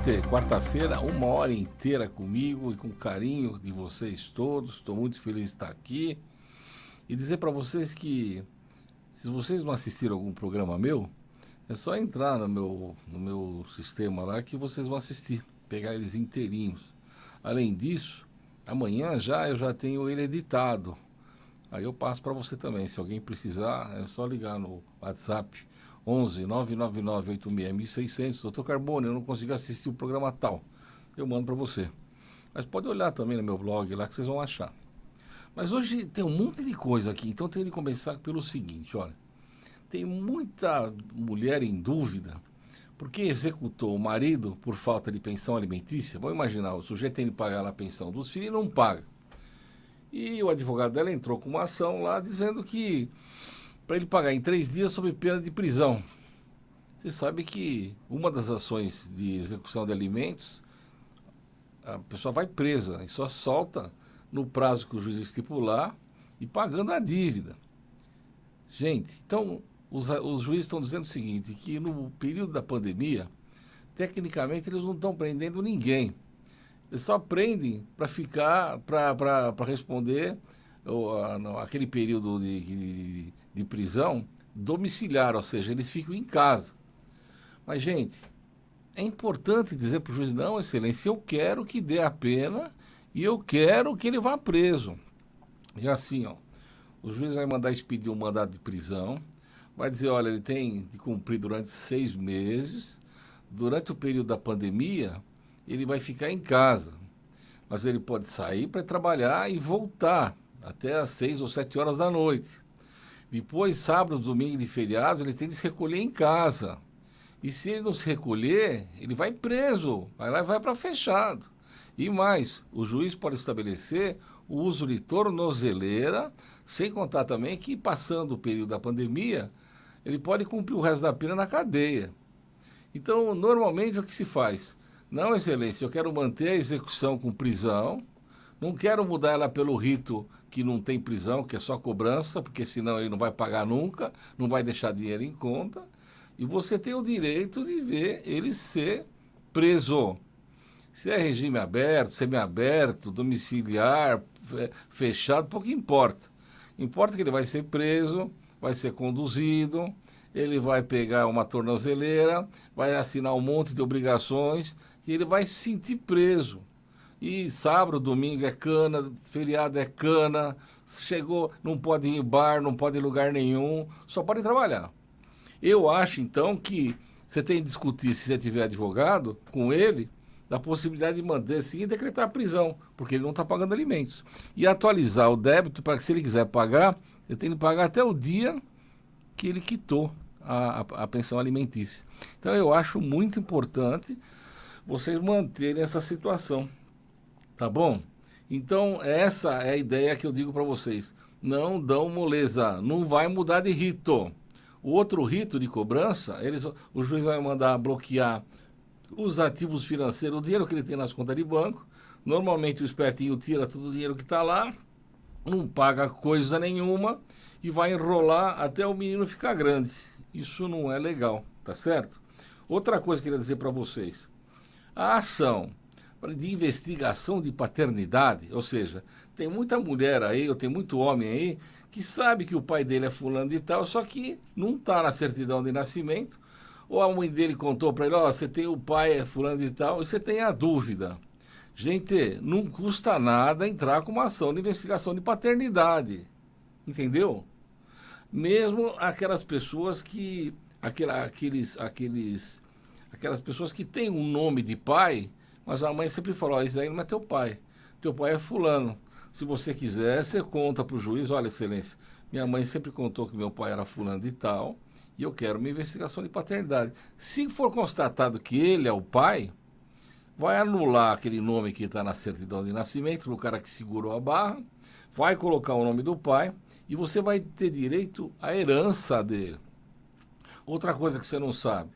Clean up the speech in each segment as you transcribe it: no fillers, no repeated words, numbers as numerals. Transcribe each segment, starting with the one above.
Gente, quarta-feira, 1 hora inteira comigo e com carinho de vocês todos. Estou muito feliz de estar aqui. E dizer para vocês que, se vocês não assistiram algum programa meu, é só entrar no meu sistema lá que vocês vão assistir, pegar eles inteirinhos. Além disso, amanhã eu já tenho ele editado. Aí eu passo para você também. Se alguém precisar, é só ligar no WhatsApp 11 999 86 Doutor Carbone, eu não consigo assistir o programa tal. Eu mando para você. Mas pode olhar também no meu blog lá que vocês vão achar. Mas hoje tem um monte de coisa aqui, então tem que começar pelo seguinte, olha. Tem muita mulher em dúvida porque executou o marido por falta de pensão alimentícia. Vamos imaginar, o sujeito tem que pagar lá a pensão dos filhos e não paga. E o advogado dela entrou com uma ação lá dizendo que para ele pagar em 3 dias sob pena de prisão. Você sabe que uma das ações de execução de alimentos, a pessoa vai presa e só solta no prazo que o juiz estipular e pagando a dívida. Gente, então os juízes estão dizendo o seguinte, que no período da pandemia, tecnicamente eles não estão prendendo ninguém. Eles só prendem para ficar, para responder aquele período de prisão domiciliar, ou seja, eles ficam em casa. Mas, gente, é importante dizer para o juiz, não, excelência, eu quero que dê a pena e eu quero que ele vá preso. E assim, ó, o juiz vai mandar expedir um mandado de prisão, vai dizer, olha, ele tem de cumprir durante 6 meses, durante o período da pandemia, ele vai ficar em casa, mas ele pode sair para trabalhar e voltar até às 6 ou 7 horas da noite. Depois, sábado, domingo e feriados, ele tem de se recolher em casa. E se ele não se recolher, ele vai preso, vai lá e vai para fechado. E mais, o juiz pode estabelecer o uso de tornozeleira, sem contar também que, passando o período da pandemia, ele pode cumprir o resto da pena na cadeia. Então, normalmente, o que se faz? Não, excelência, eu quero manter a execução com prisão, não quero mudar ela pelo rito que não tem prisão, que é só cobrança, porque senão ele não vai pagar nunca, não vai deixar dinheiro em conta, e você tem o direito de ver ele ser preso. Se é regime aberto, semiaberto, domiciliar, fechado, pouco importa. Importa que ele vai ser preso, vai ser conduzido, ele vai pegar uma tornozeleira, vai assinar um monte de obrigações e ele vai se sentir preso. E sábado, domingo é cana, feriado é cana, chegou, não pode ir em bar, não pode ir em lugar nenhum, só pode trabalhar. Eu acho, então, que você tem que discutir, se você tiver advogado, com ele, da possibilidade de manter sim e decretar a prisão, porque ele não está pagando alimentos. E atualizar o débito para que, se ele quiser pagar, ele tem que pagar até o dia que ele quitou a pensão alimentícia. Então, eu acho muito importante vocês manterem essa situação. Tá bom? Então, essa é a ideia que eu digo para vocês. Não dão moleza, não vai mudar de rito. O outro rito de cobrança, o juiz vai mandar bloquear os ativos financeiros, o dinheiro que ele tem nas contas de banco. Normalmente o espertinho tira todo o dinheiro que está lá, não paga coisa nenhuma e vai enrolar até o menino ficar grande. Isso não é legal, tá certo? Outra coisa que eu queria dizer para vocês. A ação de investigação de paternidade, ou seja, tem muita mulher aí, ou tem muito homem aí, que sabe que o pai dele é fulano de tal, só que não está na certidão de nascimento, ou a mãe dele contou para ele, ó, você tem o pai é fulano de tal, e você tem a dúvida. Gente, não custa nada entrar com uma ação de investigação de paternidade, entendeu? Mesmo aquelas pessoas que, aquelas pessoas que têm um nome de pai, mas a mãe sempre falou, isso aí não é teu pai é fulano. Se você quiser, você conta para o juiz, olha, excelência, minha mãe sempre contou que meu pai era fulano de tal, e eu quero uma investigação de paternidade. Se for constatado que ele é o pai, vai anular aquele nome que está na certidão de nascimento, do cara que segurou a barra, vai colocar o nome do pai, e você vai ter direito à herança dele. Outra coisa que você não sabe,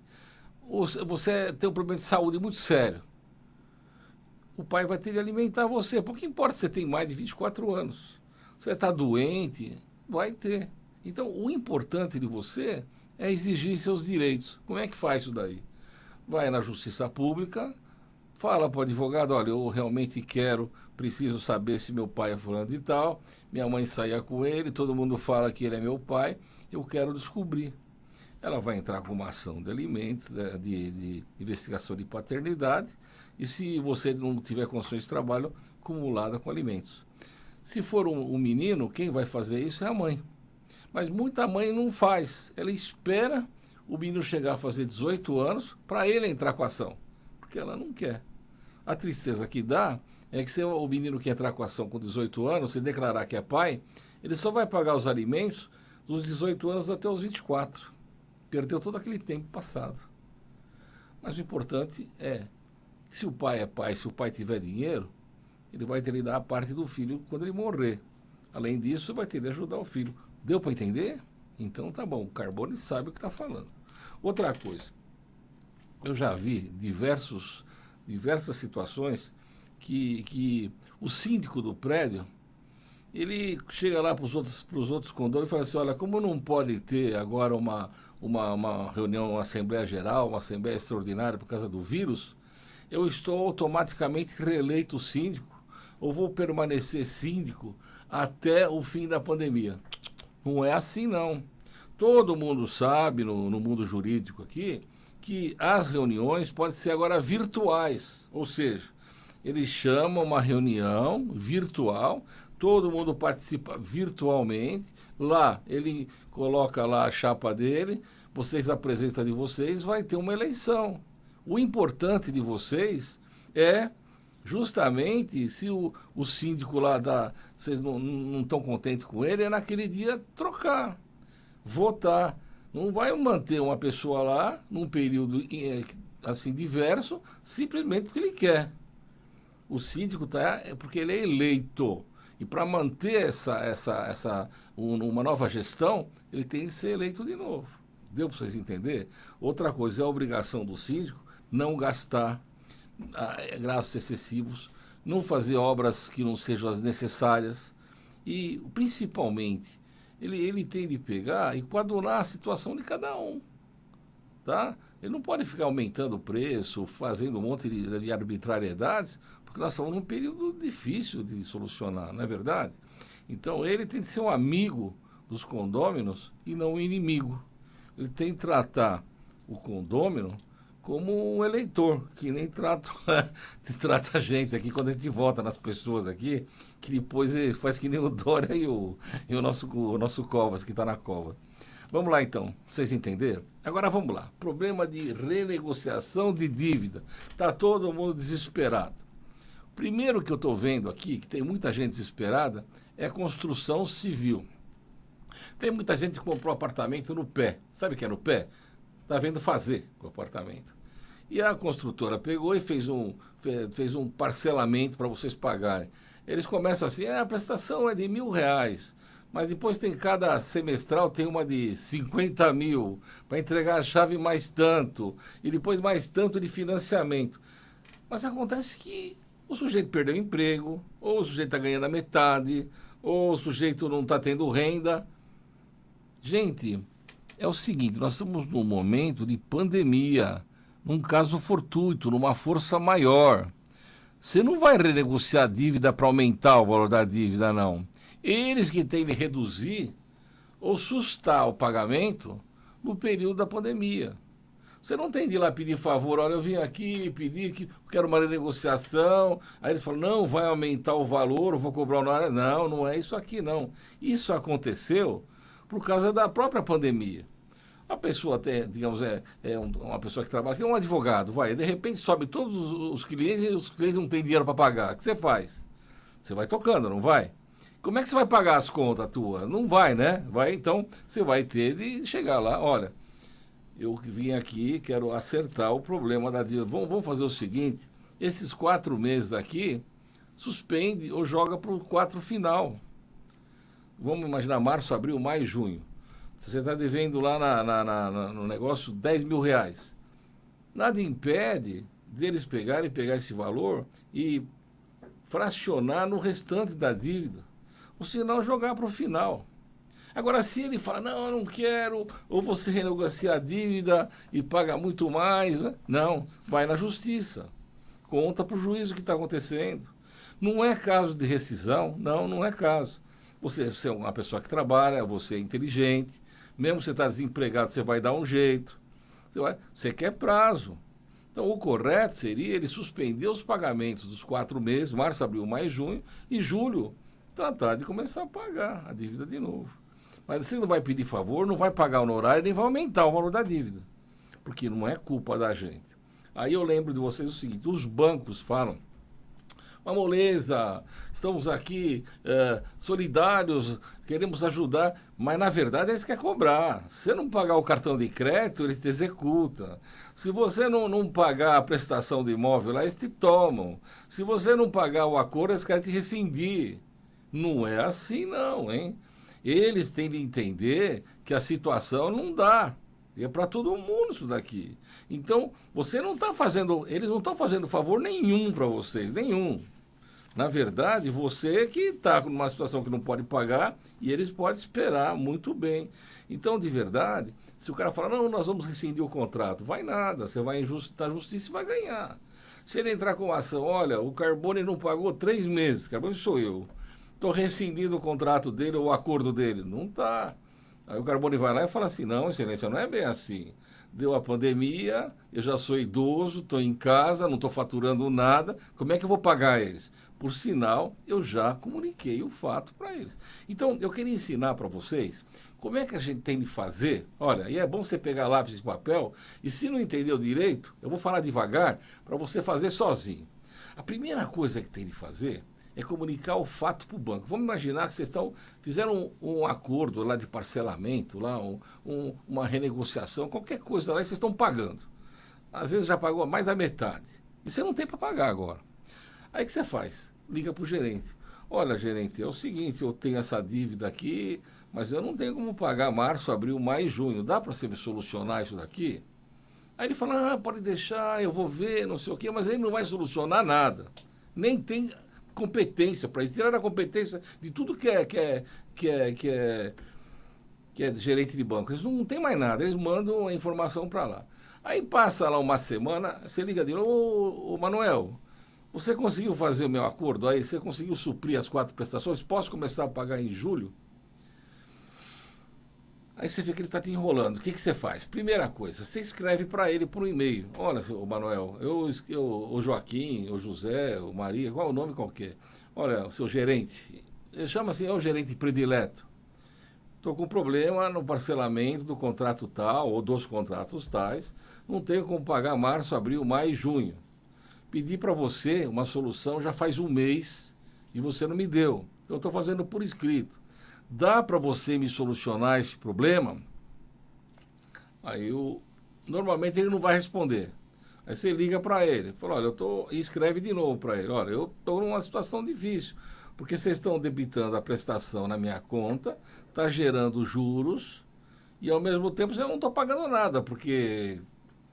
você tem um problema de saúde muito sério. O pai vai ter de alimentar você. Pouco importa se você tem mais de 24 anos. Se você está doente, vai ter. Então, o importante de você é exigir seus direitos. Como é que faz isso daí? Vai na Justiça Pública, fala para o advogado, olha, eu realmente quero, preciso saber se meu pai é fulano de tal, minha mãe saía com ele, todo mundo fala que ele é meu pai, eu quero descobrir. Ela vai entrar com uma ação de alimentos, de investigação de paternidade, e se você não tiver condições de trabalho, acumulada com alimentos. Se for um menino, quem vai fazer isso é a mãe. Mas muita mãe não faz. Ela espera o menino chegar a fazer 18 anos para ele entrar com a ação, porque ela não quer. A tristeza que dá é que se o menino que entrar com a ação com 18 anos, se declarar que é pai, ele só vai pagar os alimentos dos 18 anos até os 24. Perdeu todo aquele tempo passado. Mas o importante é, se o pai é pai, se o pai tiver dinheiro, ele vai ter que dar a parte do filho quando ele morrer. Além disso, vai ter que ajudar o filho. Deu para entender? Então tá bom, o Carbone sabe o que está falando. Outra coisa, eu já vi diversas situações que o síndico do prédio, ele chega lá para os outros condôminos e fala assim, olha, como não pode ter agora uma reunião, uma Assembleia Geral, uma Assembleia Extraordinária por causa do vírus, eu estou automaticamente reeleito síndico ou vou permanecer síndico até o fim da pandemia. Não é assim, não. Todo mundo sabe, no mundo jurídico aqui, que as reuniões podem ser agora virtuais, ou seja, eles chamam uma reunião virtual, todo mundo participa virtualmente, lá ele coloca lá a chapa dele, vocês apresentam de vocês, vai ter uma eleição. O importante de vocês é justamente se o síndico lá vocês não estão contentes com ele, é naquele dia trocar, votar. Não vai manter uma pessoa lá num período assim diverso, simplesmente porque ele quer. O síndico porque ele é eleito. E para manter uma nova gestão, ele tem que ser eleito de novo. Deu para vocês entenderem? Outra coisa, é a obrigação do síndico não gastar gastos excessivos, não fazer obras que não sejam as necessárias e, principalmente, ele tem de pegar e coadunar a situação de cada um, tá? Ele não pode ficar aumentando o preço, fazendo um monte de arbitrariedades, porque nós estamos num período difícil de solucionar, não é verdade? Então, ele tem de ser um amigo dos condôminos e não um inimigo. Ele tem que tratar o condômino como um eleitor, que nem trata a gente aqui quando a gente vota nas pessoas aqui, que depois faz que nem o Dória e o nosso Covas, que está na cova. Vamos lá então, vocês entenderam? Agora vamos lá, problema de renegociação de dívida. Está todo mundo desesperado. Primeiro que eu estou vendo aqui, que tem muita gente desesperada, é a construção civil. Tem muita gente que comprou apartamento no pé. Sabe o que é no pé? Está vendo fazer o apartamento. E a construtora pegou e fez um parcelamento para vocês pagarem. Eles começam assim, a prestação é de R$1.000, mas depois tem cada semestral, tem uma de 50 mil, para entregar a chave mais tanto, e depois mais tanto de financiamento. Mas acontece que o sujeito perdeu o emprego, ou o sujeito está ganhando a metade, ou o sujeito não está tendo renda. Gente, é o seguinte, nós estamos num momento de pandemia, num caso fortuito, numa força maior. Você não vai renegociar a dívida para aumentar o valor da dívida, não. Eles que têm de reduzir ou sustar o pagamento no período da pandemia. Você não tem de ir lá pedir favor, olha, eu vim aqui pedir que quero uma renegociação, aí eles falam, não, vai aumentar o valor, eu vou cobrar uma hora. Não, não é isso aqui, não. Isso aconteceu por causa da própria pandemia. A pessoa tem, digamos, uma pessoa que trabalha, que é um advogado, de repente sobe todos os clientes e os clientes não têm dinheiro para pagar. O que você faz? Você vai tocando, não vai? Como é que você vai pagar as contas tuas? Não vai, né? Então, você vai ter de chegar lá, olha, eu vim aqui, quero acertar o problema da dívida. Vamos fazer o seguinte, esses 4 meses aqui, suspende ou joga para o 4 final. Vamos imaginar março, abril, maio, junho. Você está devendo lá no negócio R$10.000. Nada impede deles pegar esse valor e fracionar no restante da dívida. Ou senão jogar para o final. Agora, se ele fala, não, eu não quero, ou você renegocia a dívida e paga muito mais, né? Não, vai na justiça. Conta para o juiz o que está acontecendo. Não é caso de rescisão, não é caso. Você é uma pessoa que trabalha, você é inteligente, mesmo que você está desempregado, você vai dar um jeito. Você quer prazo. Então, o correto seria ele suspender os pagamentos dos 4 meses, março, abril, maio, junho, e julho, tratar de começar a pagar a dívida de novo. Mas você não vai pedir favor, não vai pagar o honorário, nem vai aumentar o valor da dívida, porque não é culpa da gente. Aí eu lembro de vocês o seguinte, os bancos falam, uma moleza, estamos aqui solidários, queremos ajudar, mas na verdade eles querem cobrar. Se você não pagar o cartão de crédito, eles te executam. Se você não pagar a prestação do imóvel lá, eles te tomam. Se você não pagar o acordo, eles querem te rescindir. Não é assim não, hein? Eles têm de entender que a situação não dá. E é para todo mundo isso daqui. Então, você não está fazendo, eles não estão fazendo favor nenhum para vocês, nenhum. Na verdade, você que está numa situação que não pode pagar e eles podem esperar muito bem. Então, de verdade, se o cara falar, não, nós vamos rescindir o contrato, vai nada, você vai injustiçar a justiça e vai ganhar. Se ele entrar com ação, olha, o Carbone não pagou 3 meses, Carbone sou eu, estou rescindindo o contrato dele ou o acordo dele. Não está. Aí o Carbone vai lá e fala assim, não, excelência, não é bem assim. Deu a pandemia, eu já sou idoso, estou em casa, não estou faturando nada, como é que eu vou pagar eles? Por sinal, eu já comuniquei o fato para eles. Então, eu queria ensinar para vocês como é que a gente tem de fazer. Olha, e é bom você pegar lápis e papel, e se não entendeu direito, eu vou falar devagar para você fazer sozinho. A primeira coisa que tem de fazer é comunicar o fato para o banco. Vamos imaginar que vocês fizeram um acordo lá de parcelamento, lá uma renegociação, qualquer coisa lá, e vocês estão pagando. Às vezes já pagou mais da metade. E você não tem para pagar agora. Aí o que você faz? Liga para o gerente. Olha, gerente, é o seguinte, eu tenho essa dívida aqui, mas eu não tenho como pagar março, abril, maio e junho. Dá para você me solucionar isso daqui? Aí ele fala, pode deixar, eu vou ver, não sei o quê, mas ele não vai solucionar nada. Nem tem competência para isso. Tirar a competência de tudo que é gerente de banco. Eles não tem mais nada, eles mandam a informação para lá. Aí passa lá uma semana, você liga de novo, ô Manuel, você conseguiu fazer o meu acordo aí? Você conseguiu suprir as 4 prestações? Posso começar a pagar em julho? Aí você vê que ele está te enrolando. O que você faz? Primeira coisa, você escreve para ele por um e-mail. Olha, o Manuel, o Joaquim, o José, o Maria, qual é o nome qualquer? Olha, o seu gerente, chama assim, é o gerente predileto. Estou com problema no parcelamento do contrato tal ou dos contratos tais. Não tenho como pagar março, abril, maio e junho. Pedi para você uma solução já faz um mês e você não me deu. Então, estou fazendo por escrito. Dá para você me solucionar esse problema? Aí, normalmente, ele não vai responder. Aí você liga para ele. Fala, olha, e escreve de novo para ele. Olha, eu estou numa situação difícil, porque vocês estão debitando a prestação na minha conta, está gerando juros, e ao mesmo tempo eu não estou pagando nada, porque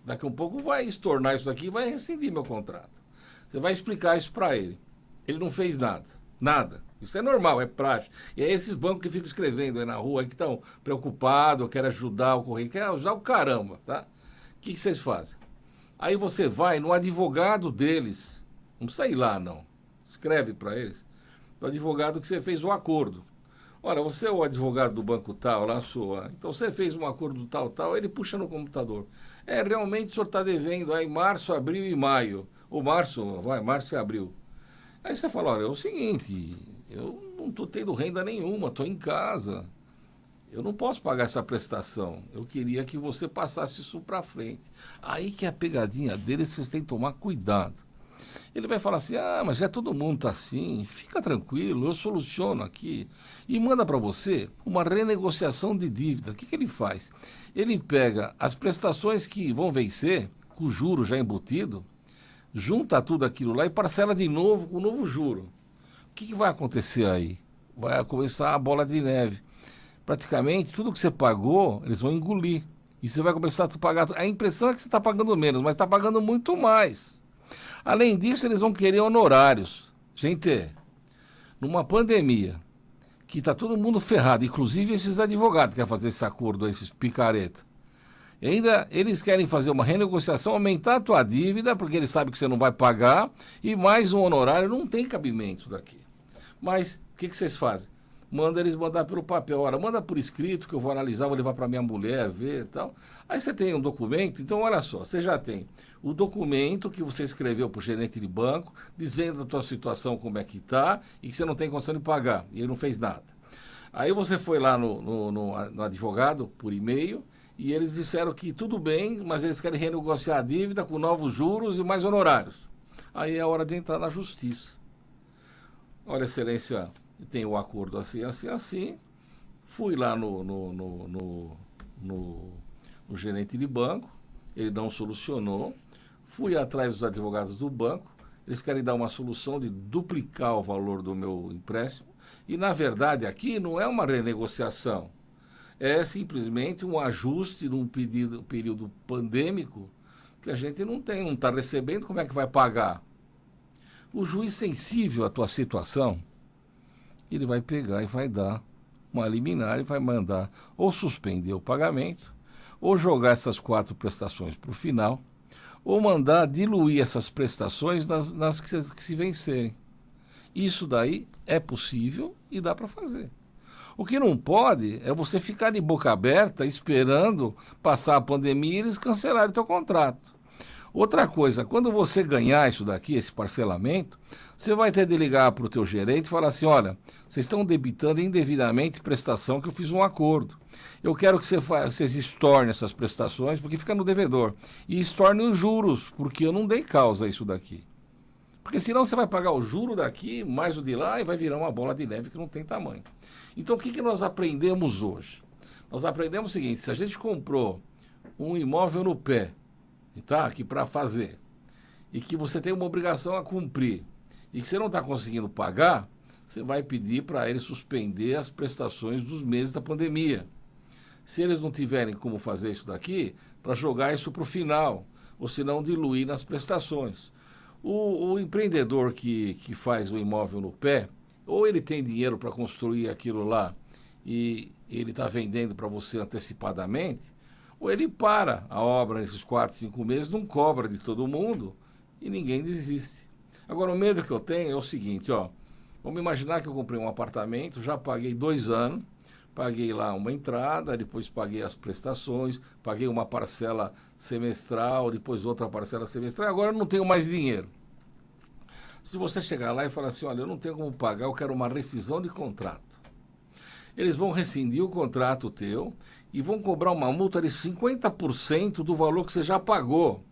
daqui a um pouco vai estornar isso daqui e vai rescindir meu contrato. Você vai explicar isso para ele. Ele não fez nada. Nada. Isso é normal, é prático. E é esses bancos que ficam escrevendo aí na rua, aí que estão preocupados, querem ajudar o correio, querem ajudar o caramba, tá? O que vocês fazem? Aí você vai no advogado deles. Não precisa ir lá, não. Escreve para eles. O advogado que você fez o acordo. Olha, você é o advogado do banco tal, lá sua. Então você fez um acordo tal, ele puxa no computador. Realmente o senhor está devendo aí março, abril e maio. Ou março e abril. Aí você fala, olha, é o seguinte, eu não estou tendo renda nenhuma, estou em casa. Eu não posso pagar essa prestação. Eu queria que você passasse isso para frente. Aí que é a pegadinha deles, vocês têm que tomar cuidado. Ele vai falar assim, mas já todo mundo está assim, fica tranquilo, eu soluciono aqui. E manda para você uma renegociação de dívida. O que ele faz? Ele pega as prestações que vão vencer, com o juro já embutido, junta tudo aquilo lá e parcela de novo com o novo juro. O que vai acontecer aí? Vai começar a bola de neve. Praticamente tudo que você pagou, eles vão engolir. E você vai começar a pagar. A impressão é que você está pagando menos, mas está pagando muito mais. Além disso, eles vão querer honorários. Gente, numa pandemia, que está todo mundo ferrado, inclusive esses advogados que querem fazer esse acordo, esses picareta, E ainda eles querem fazer uma renegociação, aumentar a tua dívida, porque eles sabem que você não vai pagar, e mais um honorário, não tem cabimento daqui. Mas o que vocês fazem? Manda eles mandar pelo papel. Ora, manda por escrito que eu vou analisar, vou levar para minha mulher ver e tal. Aí você tem um documento, então olha só, você já tem o documento que você escreveu para o gerente de banco, dizendo da tua situação como é que está e que você não tem condição de pagar. E ele não fez nada. Aí você foi lá no advogado por e-mail e eles disseram que tudo bem, mas eles querem renegociar a dívida com novos juros e mais honorários. Aí é a hora de entrar na justiça. Olha, excelência, tem o acordo assim, assim, assim. Fui lá no gerente de banco, ele não solucionou. Fui atrás dos advogados do banco, eles querem dar uma solução de duplicar o valor do meu empréstimo. E, na verdade, aqui não é uma renegociação, é simplesmente um ajuste num período pandêmico que a gente não tem, não está recebendo, como é que vai pagar? O juiz sensível à tua situação, ele vai pegar e vai dar uma liminar e vai mandar ou suspender o pagamento, ou jogar essas 4 prestações para o final, ou mandar diluir essas prestações nas que se vencerem. Isso daí é possível e dá para fazer. O que não pode é você ficar de boca aberta esperando passar a pandemia e eles cancelarem o teu contrato. Outra coisa, quando você ganhar isso daqui, esse parcelamento, você vai ter de ligar para o teu gerente e falar assim, olha, vocês estão debitando indevidamente prestação que eu fiz um acordo. Eu quero que vocês estornem essas prestações, porque fica no devedor. E estornem os juros, porque eu não dei causa a isso daqui. Porque senão você vai pagar o juro daqui, mais o de lá, e vai virar uma bola de neve que não tem tamanho. Então, o que nós aprendemos hoje? Nós aprendemos o seguinte, se a gente comprou um imóvel no pé, e está aqui para fazer, e que você tem uma obrigação a cumprir, e que você não está conseguindo pagar, você vai pedir para eles suspender as prestações dos meses da pandemia. Se eles não tiverem como fazer isso daqui, para jogar isso para o final, ou se não diluir nas prestações. O empreendedor que faz o imóvel no pé, ou ele tem dinheiro para construir aquilo lá e ele está vendendo para você antecipadamente, ou ele para a obra nesses 4, 5 meses, não cobra de todo mundo e ninguém desiste. Agora, o medo que eu tenho é o seguinte, ó, vamos imaginar que eu comprei um apartamento, já paguei 2 anos, paguei lá uma entrada, depois paguei as prestações, paguei uma parcela semestral, depois outra parcela semestral, agora eu não tenho mais dinheiro. Se você chegar lá e falar assim, olha, eu não tenho como pagar, eu quero uma rescisão de contrato. Eles vão rescindir o contrato teu e vão cobrar uma multa de 50% do valor que você já pagou.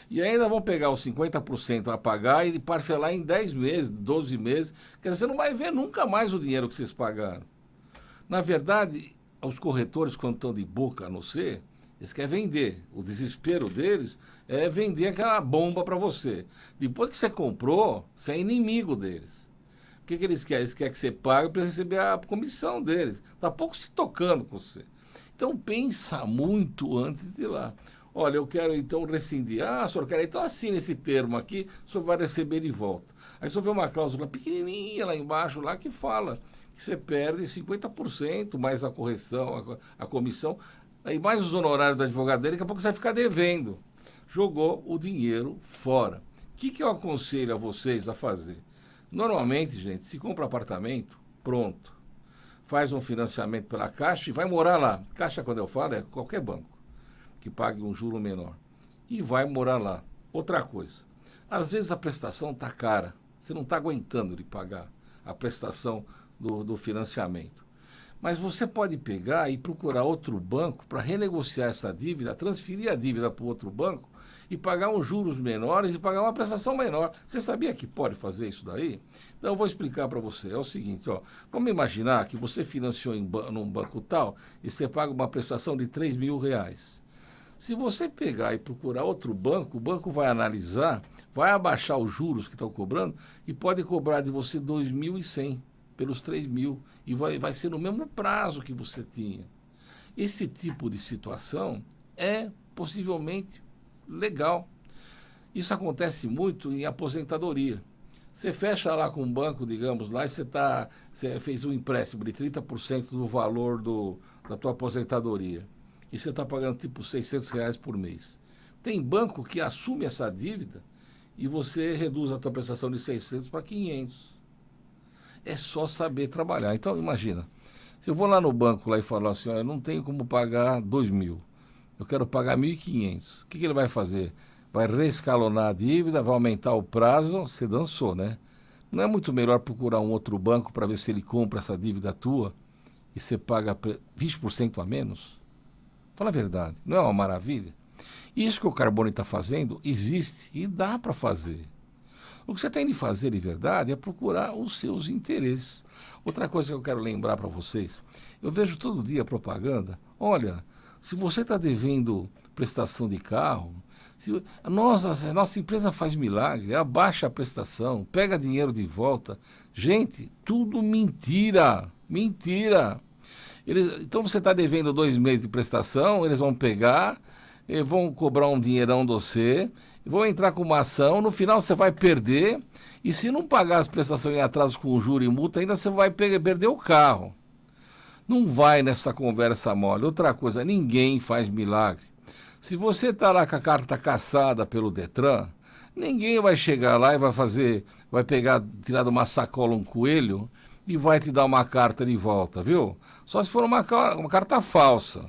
E ainda vão pegar os 50% a pagar e parcelar em 10 meses, 12 meses. Quer dizer, você não vai ver nunca mais o dinheiro que vocês pagaram. Na verdade, os corretores, quando estão de boca a não ser, eles querem vender. O desespero deles é vender aquela bomba para você. Depois que você comprou, você é inimigo deles. O que eles querem? Eles querem que você pague para receber a comissão deles. Está pouco se tocando com você. Então, pensa muito antes de ir lá. Olha, eu quero então rescindir. Ah, senhor quer, então assine esse termo aqui, o senhor vai receber de volta. Aí o senhor vê uma cláusula pequenininha lá embaixo, lá que fala que você perde 50%, mais a correção, a comissão, aí mais os honorários do advogado dele, daqui a pouco você vai ficar devendo. Jogou o dinheiro fora. O que eu aconselho a vocês a fazer? Normalmente, gente, se compra apartamento, pronto. Faz um financiamento pela Caixa e vai morar lá. Caixa, quando eu falo, é qualquer banco que pague um juro menor. E vai morar lá. Outra coisa, às vezes a prestação está cara. Você não está aguentando de pagar a prestação do financiamento. Mas você pode pegar e procurar outro banco para renegociar essa dívida, transferir a dívida para o outro banco e pagar uns juros menores e pagar uma prestação menor. Você sabia que pode fazer isso daí? Então eu vou explicar para você. É o seguinte, ó, vamos imaginar que você financiou num banco tal e você paga uma prestação de R$ 3.000. Se você pegar e procurar outro banco, o banco vai analisar, vai abaixar os juros que estão cobrando e pode cobrar de você 2.100 pelos 3.000 e vai ser no mesmo prazo que você tinha. Esse tipo de situação é possivelmente legal. Isso acontece muito em aposentadoria. Você fecha lá com um banco, digamos, lá e você fez um empréstimo de 30% do valor da tua aposentadoria. e você está pagando tipo R$ 600 por mês. Tem banco que assume essa dívida e você reduz a tua prestação de 600 para 500. É só saber trabalhar. Então, imagina, se eu vou lá no banco lá e falar assim, ó, eu não tenho como pagar 2.000, eu quero pagar 1.500. O que ele vai fazer? Vai reescalonar a dívida, vai aumentar o prazo, você dançou, né? Não é muito melhor procurar um outro banco para ver se ele compra essa dívida tua e você paga 20% a menos? Fala a verdade, não é uma maravilha? Isso que o Carbone está fazendo existe e dá para fazer. O que você tem de fazer de verdade é procurar os seus interesses. Outra coisa que eu quero lembrar para vocês, eu vejo todo dia propaganda, olha, se você está devendo prestação de carro, a nossa empresa faz milagre, abaixa a prestação, pega dinheiro de volta. Gente, tudo mentira, mentira. Então você está devendo 2 meses de prestação, eles vão pegar, vão cobrar um dinheirão de você, vão entrar com uma ação, no final você vai perder, e se não pagar as prestações em atraso com juros e multa, ainda você vai perder o carro. Não vai nessa conversa mole. Outra coisa, ninguém faz milagre. Se você está lá com a carta cassada pelo Detran, ninguém vai chegar lá e vai pegar, tirar de uma sacola um coelho e vai te dar uma carta de volta, viu? Só se for uma carta falsa.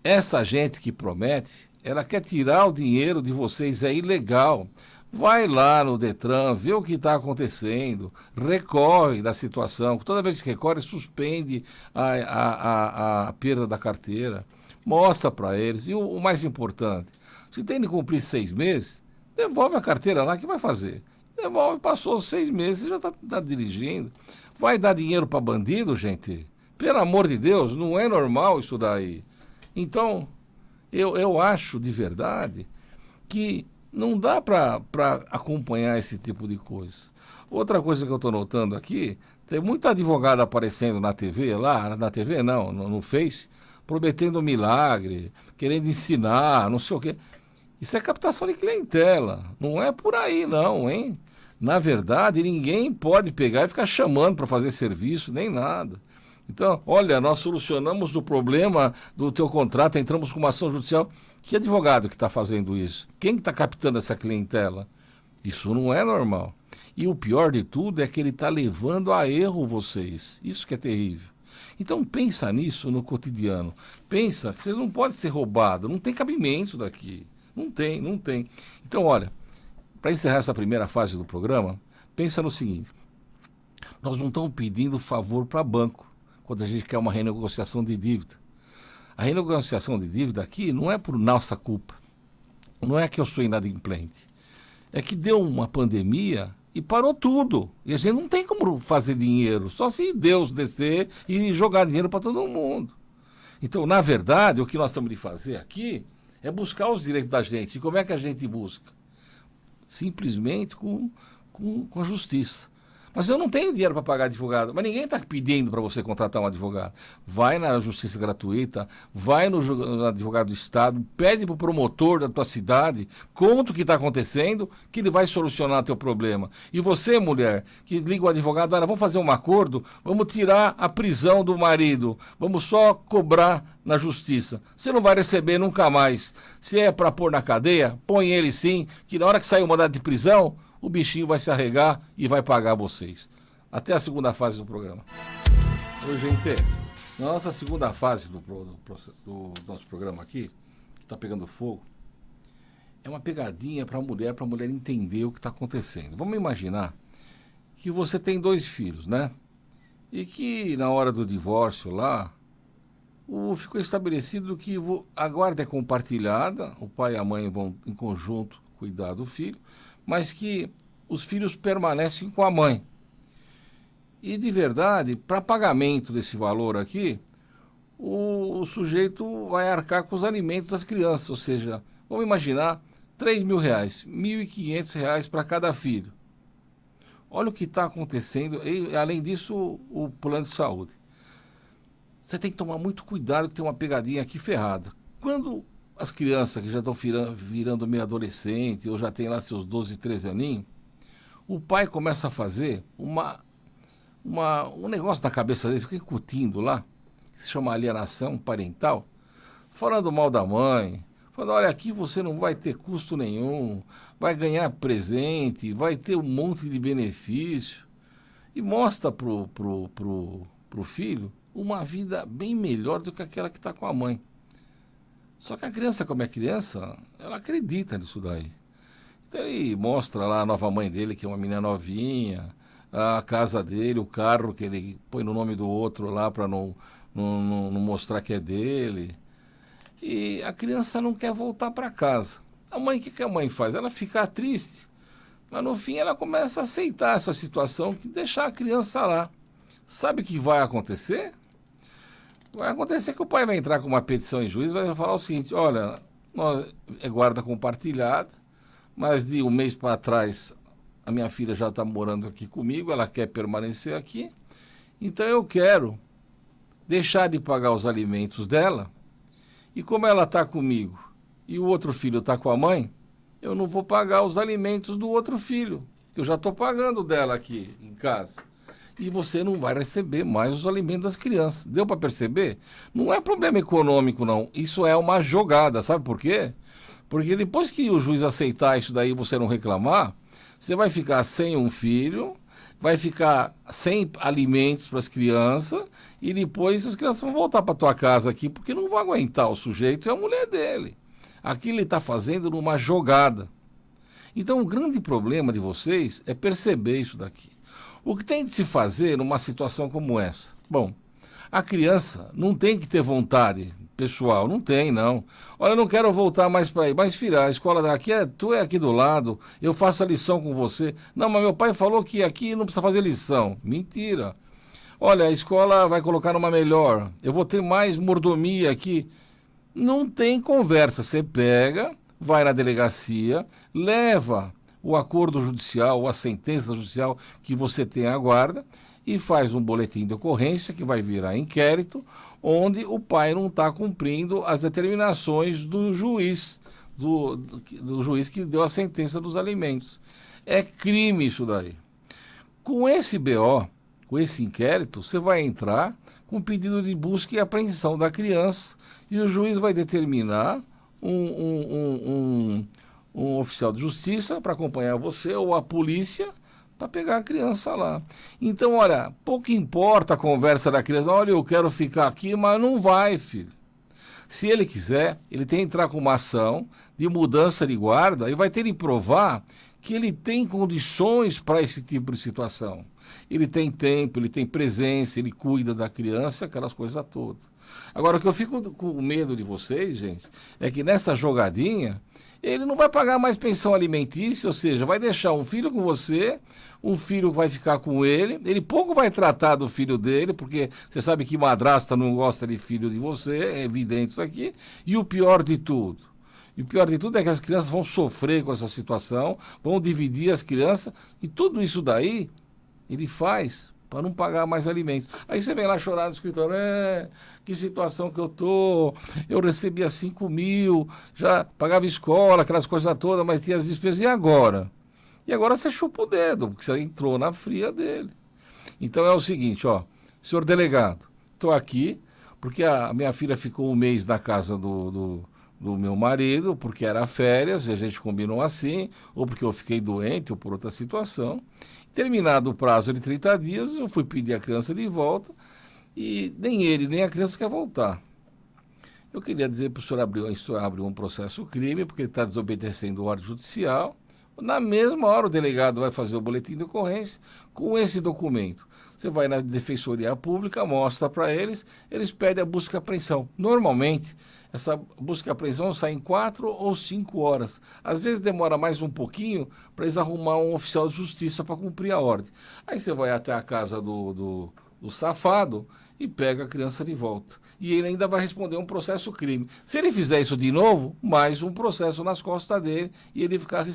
Essa gente que promete, ela quer tirar o dinheiro de vocês, é ilegal. Vai lá no Detran, vê o que está acontecendo, recorre da situação. Toda vez que recorre, suspende a perda da carteira. Mostra para eles. E o mais importante, se tem de cumprir 6 meses, devolve a carteira lá, que vai fazer? Devolve, passou os 6 meses, já está dirigindo. Vai dar dinheiro para bandido, gente? Pelo amor de Deus, não é normal isso daí. Então, eu acho de verdade que não dá para acompanhar esse tipo de coisa. Outra coisa que eu estou notando aqui, tem muito advogado aparecendo na TV, lá, na TV não, no Face, prometendo milagre, querendo ensinar, não sei o quê. Isso é captação de clientela, não é por aí não, hein? Na verdade, ninguém pode pegar e ficar chamando para fazer serviço, nem nada. Então, olha, nós solucionamos o problema do teu contrato, entramos com uma ação judicial. Que advogado que está fazendo isso? Quem está captando essa clientela? Isso não é normal. E o pior de tudo é que ele está levando a erro vocês. Isso que é terrível. Então pensa nisso no cotidiano. Pensa que vocês não podem ser roubados. Não tem cabimento daqui. Não tem, não tem. Então, olha, para encerrar essa primeira fase do programa, pensa no seguinte. Nós não estamos pedindo favor para banco quando a gente quer uma renegociação de dívida. A renegociação de dívida aqui não é por nossa culpa. Não é que eu sou inadimplente. É que deu uma pandemia e parou tudo. E a gente não tem como fazer dinheiro, só se Deus descer e jogar dinheiro para todo mundo. Então, na verdade, o que nós estamos de fazer aqui é buscar os direitos da gente. E como é que a gente busca? Simplesmente com a justiça. Mas eu não tenho dinheiro para pagar advogado. Mas ninguém está pedindo para você contratar um advogado. Vai na justiça gratuita, vai no advogado do Estado, pede para o promotor da tua cidade, conta o que está acontecendo, que ele vai solucionar teu problema. E você, mulher, que liga o advogado, olha, vamos fazer um acordo, vamos tirar a prisão do marido, vamos só cobrar na justiça. Você não vai receber nunca mais. Se é para pôr na cadeia, põe ele sim, que na hora que sair o mandado de prisão, o bichinho vai se arregar e vai pagar vocês. Até a segunda fase do programa. Oi, gente. Na nossa segunda fase do nosso programa aqui, que está pegando fogo, é uma pegadinha para a mulher entender o que está acontecendo. Vamos imaginar que você tem 2 filhos, né? E que na hora do divórcio lá, ficou estabelecido que a guarda é compartilhada, o pai e a mãe vão em conjunto cuidar do filho, mas que os filhos permanecem com a mãe. E, de verdade, para pagamento desse valor aqui, o sujeito vai arcar com os alimentos das crianças, ou seja, vamos imaginar, R$3.000, R$1.500 para cada filho. Olha o que está acontecendo, e, além disso, o plano de saúde. Você tem que tomar muito cuidado, que tem uma pegadinha aqui ferrada. Quando as crianças que já estão virando meio adolescente, ou já tem lá seus 12, 13 aninhos, o pai começa a fazer um negócio na cabeça dele, fica incutindo lá, que se chama alienação parental. falando mal da mãe, falando, olha, aqui você não vai ter custo nenhum, vai ganhar presente, vai ter um monte de benefício. E mostra pro filho uma vida bem melhor do que aquela que está com a mãe. Só que a criança, como é criança, ela acredita nisso daí. Então ele mostra lá a nova mãe dele, que é uma menina novinha, a casa dele, o carro que ele põe no nome do outro lá para não mostrar que é dele. E a criança não quer voltar para casa. A mãe, o que a mãe faz? Ela fica triste, mas no fim ela começa a aceitar essa situação, que deixar a criança lá. Sabe o que vai acontecer? Vai acontecer que o pai vai entrar com uma petição em juízo e vai falar o seguinte, olha, é guarda compartilhada, mas de um mês para trás a minha filha já está morando aqui comigo, ela quer permanecer aqui, então eu quero deixar de pagar os alimentos dela, e como ela está comigo e o outro filho está com a mãe, eu não vou pagar os alimentos do outro filho, que eu já estou pagando dela aqui em casa. E você não vai receber mais os alimentos das crianças. Deu para perceber? Não é problema econômico, não. Isso é uma jogada, sabe por quê? Porque depois que o juiz aceitar isso daí e você não reclamar, você vai ficar sem um filho, vai ficar sem alimentos para as crianças, e depois as crianças vão voltar para tua casa aqui, porque não vão aguentar o sujeito e a mulher dele. Aqui ele está fazendo numa jogada. Então o grande problema de vocês é perceber isso daqui. O que tem de se fazer numa situação como essa? Bom, a criança não tem que ter vontade pessoal, não tem, não. Olha, eu não quero voltar mais para aí, mas filha, a escola daqui tu é aqui do lado, eu faço a lição com você. Não, mas meu pai falou que aqui não precisa fazer lição. Mentira. Olha, a escola vai colocar numa melhor, eu vou ter mais mordomia aqui. Não tem conversa, você pega, vai na delegacia, leva o acordo judicial ou a sentença judicial que você tem à guarda e faz um boletim de ocorrência que vai virar inquérito, onde o pai não está cumprindo as determinações do juiz, do juiz que deu a sentença dos alimentos. É crime isso daí. Com esse BO, com esse inquérito, você vai entrar com pedido de busca e apreensão da criança e o juiz vai determinar um oficial de justiça para acompanhar você ou a polícia para pegar a criança lá. Então, olha, pouco importa a conversa da criança. Olha, eu quero ficar aqui, mas não vai, filho. Se ele quiser, ele tem que entrar com uma ação de mudança de guarda e vai ter que provar que ele tem condições para esse tipo de situação. Ele tem tempo, ele tem presença, ele cuida da criança, aquelas coisas todas. Agora, o que eu fico com medo de vocês, gente, é que nessa jogadinha, ele não vai pagar mais pensão alimentícia, ou seja, vai deixar um filho com você, um filho vai ficar com ele pouco vai tratar do filho dele, porque você sabe que madrasta não gosta de filho de você, é evidente isso aqui, e o pior de tudo é que as crianças vão sofrer com essa situação, vão dividir as crianças, e tudo isso daí ele faz para não pagar mais alimentos. Aí você vem lá chorar no escritório, que situação que eu recebia 5 mil, já pagava escola, aquelas coisas todas, mas tinha as despesas, e agora? E agora você chupa o dedo, porque você entrou na fria dele. Então é o seguinte, ó, senhor delegado, estou aqui, porque a minha filha ficou um mês na casa do meu marido, porque era férias, e a gente combinou assim, ou porque eu fiquei doente, ou por outra situação. Terminado o prazo de 30 dias, eu fui pedir a criança de volta, e nem ele, nem a criança quer voltar. Eu queria dizer para o senhor abrir um processo crime, porque ele está desobedecendo ordem judicial. Na mesma hora, o delegado vai fazer o boletim de ocorrência com esse documento. Você vai na Defensoria Pública, mostra para eles pedem a busca e apreensão. Normalmente, essa busca e apreensão sai em 4 ou 5 horas. Às vezes demora mais um pouquinho para eles arrumar um oficial de justiça para cumprir a ordem. Aí você vai até a casa do safado e pega a criança de volta. E ele ainda vai responder um processo crime. Se ele fizer isso de novo, mais um processo nas costas dele e ele ficar...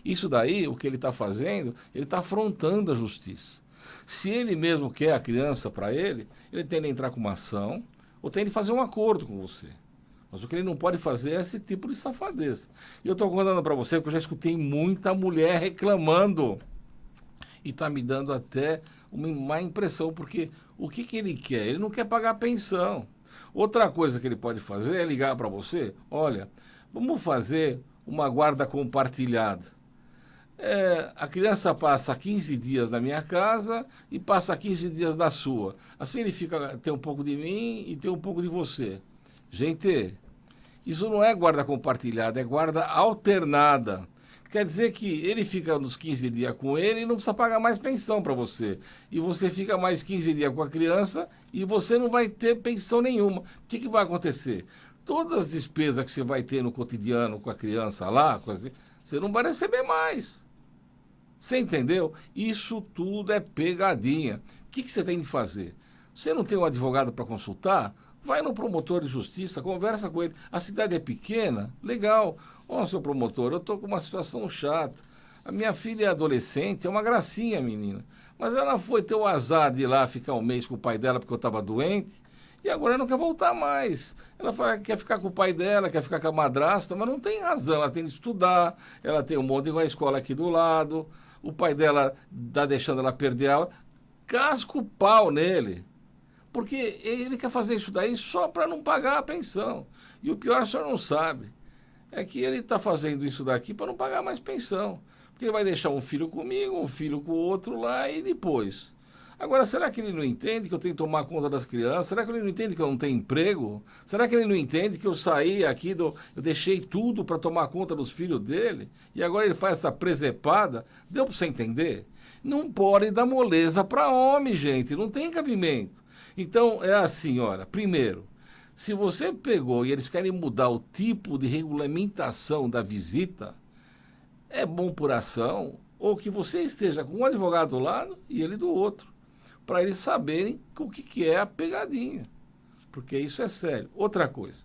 Isso daí, o que ele está fazendo, ele está afrontando a justiça. Se ele mesmo quer a criança para ele tem que entrar com uma ação ou tem que fazer um acordo com você. Mas o que ele não pode fazer é esse tipo de safadeza. E eu estou contando para você porque eu já escutei muita mulher reclamando. E está me dando até uma má impressão, porque o que ele quer? Ele não quer pagar pensão. Outra coisa que ele pode fazer é ligar para você, olha, vamos fazer uma guarda compartilhada. A criança passa 15 dias na minha casa e passa 15 dias na sua. Assim ele tem um pouco de mim e tem um pouco de você. Gente, isso não é guarda compartilhada, é guarda alternada. Quer dizer que ele fica nos 15 dias com ele e não precisa pagar mais pensão para você. E você fica mais 15 dias com a criança e você não vai ter pensão nenhuma. O que vai acontecer? Todas as despesas que você vai ter no cotidiano com a criança lá, você não vai receber mais. Você entendeu? Isso tudo é pegadinha. O que você tem de fazer? Você não tem um advogado para consultar? Vai no promotor de justiça, conversa com ele. A cidade é pequena? Legal. Ó, seu promotor, eu estou com uma situação chata. A minha filha é adolescente, é uma gracinha, menina. Mas ela foi ter o azar de ir lá ficar um mês com o pai dela porque eu estava doente. E agora não quer voltar mais. Ela quer ficar com o pai dela, quer ficar com a madrasta, mas não tem razão. Ela tem que estudar, ela tem um monte de escola aqui do lado. O pai dela está deixando ela perder a aula. Casca o pau nele. Porque ele quer fazer isso daí só para não pagar a pensão. E o pior, o senhor não sabe, é que ele está fazendo isso daqui para não pagar mais pensão. Porque ele vai deixar um filho comigo, um filho com o outro lá e depois. Agora, será que ele não entende que eu tenho que tomar conta das crianças? Será que ele não entende que eu não tenho emprego? Será que ele não entende que eu saí aqui, eu deixei tudo para tomar conta dos filhos dele? E agora ele faz essa presepada? Deu para você entender? Não pode dar moleza para homem, gente. Não tem cabimento. Então, é assim, olha. Primeiro, se você pegou e eles querem mudar o tipo de regulamentação da visita, é bom por ação, ou que você esteja com um advogado do lado e ele do outro, para eles saberem o que é a pegadinha, porque isso é sério. Outra coisa,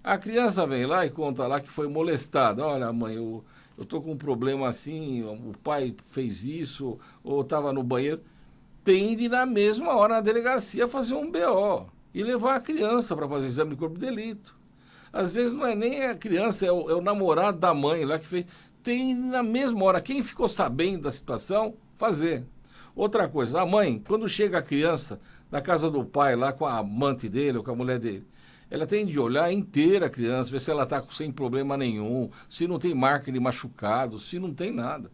a criança vem lá e conta lá que foi molestada. Olha, mãe, eu estou com um problema assim, o pai fez isso, ou estava no banheiro. Tem de ir na mesma hora na delegacia fazer um BO e levar a criança para fazer exame de corpo de delito. Às vezes não é nem a criança, é o namorado da mãe lá que fez. Tem na mesma hora, quem ficou sabendo da situação, fazer. Outra coisa, a mãe, quando chega a criança na casa do pai, lá com a amante dele ou com a mulher dele, ela tem de olhar inteira a criança, ver se ela está sem problema nenhum, se não tem marca de machucado, se não tem nada.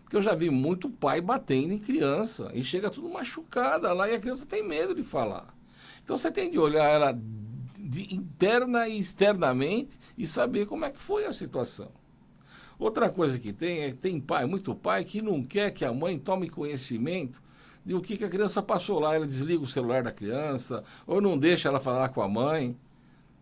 Porque eu já vi muito pai batendo em criança e chega tudo machucada lá e a criança tem medo de falar. Então você tem de olhar ela interna e externamente e saber como é que foi a situação. Outra coisa que tem pai, muito pai, que não quer que a mãe tome conhecimento de o que a criança passou lá. Ela desliga o celular da criança, ou não deixa ela falar com a mãe.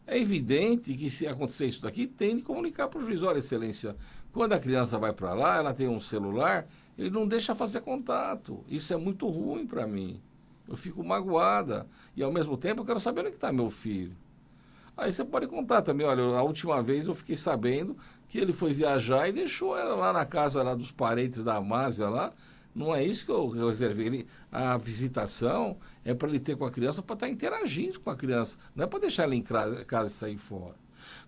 É evidente que se acontecer isso daqui, tem de comunicar para o juiz. Olha, excelência, quando a criança vai para lá, ela tem um celular, ele não deixa fazer contato. Isso é muito ruim para mim. Eu fico magoada. E ao mesmo tempo eu quero saber onde está meu filho. Aí você pode contar também, olha, a última vez eu fiquei sabendo que ele foi viajar e deixou ela lá na casa lá dos parentes da Amásia lá. Não é isso que eu reservei. A visitação é para ele ter com a criança, para estar interagindo com a criança. Não é para deixar ela em casa e sair fora.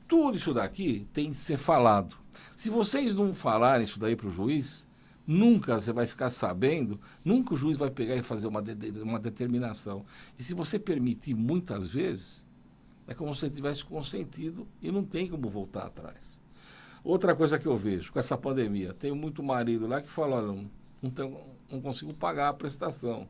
Tudo isso daqui tem de ser falado. Se vocês não falarem isso daí para o juiz, nunca você vai ficar sabendo, nunca o juiz vai pegar e fazer uma determinação. E se você permitir muitas vezes, é como se você tivesse consentido e não tem como voltar atrás. Outra coisa que eu vejo com essa pandemia, tem muito marido lá que fala, olha, não consigo pagar a prestação,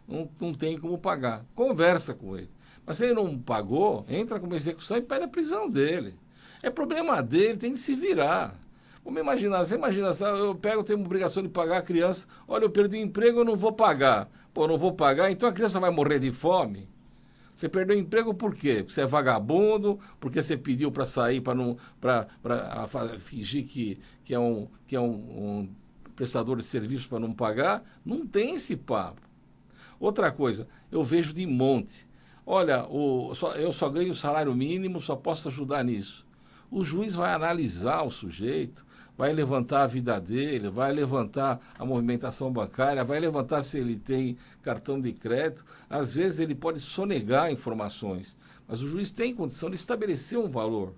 não tem como pagar. Conversa com ele. Mas se ele não pagou, entra com uma execução e pede a prisão dele. É problema dele, tem que se virar. Vamos imaginar, você imagina, eu tenho uma obrigação de pagar a criança, olha, eu perdi o emprego, eu não vou pagar. Pô, não vou pagar, então a criança vai morrer de fome? Você perdeu o emprego por quê? Porque você é vagabundo, porque você pediu para sair para fingir que é um prestador de serviço para não pagar? Não tem esse papo. Outra coisa, eu vejo de monte. Olha, eu só ganho salário mínimo, só posso ajudar nisso. O juiz vai analisar o sujeito, vai levantar a vida dele, vai levantar a movimentação bancária, vai levantar se ele tem cartão de crédito. Às vezes ele pode sonegar informações, mas o juiz tem condição de estabelecer um valor.